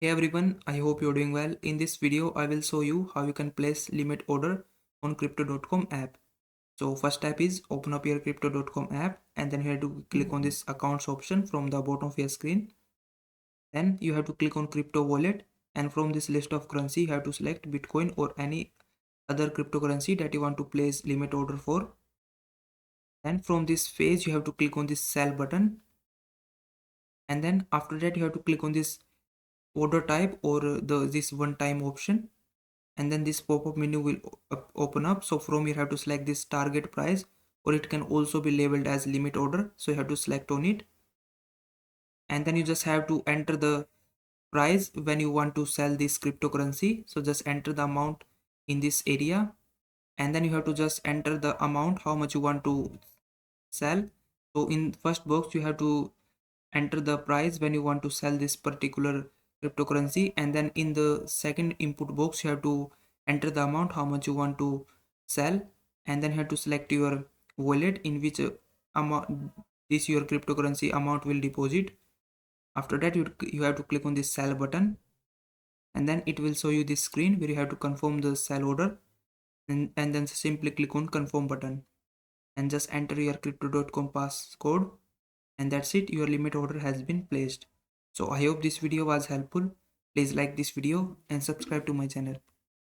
Hey everyone, I hope you're doing well. In this video, I will show you how you can place limit order on crypto.com app. So first step is open up your crypto.com app and then you have to click on this accounts option from the bottom of your screen. Then you have to click on crypto wallet, and from this list of currency you have to select Bitcoin or any other cryptocurrency that you want to place limit order for. Then from this phase you have to click on this sell button, and then after that you have to click on this order type or this one time option, and then this pop-up menu will open up. So from here you have to select this target price, or it can also be labeled as limit order, so you have to select on it, and then you just have to enter the price when you want to sell this cryptocurrency. So just enter the amount in this area, and then you have to just enter the amount how much you want to sell. So in first box you have to enter the price when you want to sell this particular cryptocurrency, and then in the second input box you have to enter the amount how much you want to sell, and then you have to select your wallet in which amount this your cryptocurrency amount will deposit. After that you have to click on this sell button, and then it will show you this screen where you have to confirm the sell order, and then simply click on confirm button and just enter your crypto.com passcode, and that's it, your limit order has been placed. So I hope this video was helpful. Please like this video and subscribe to my channel.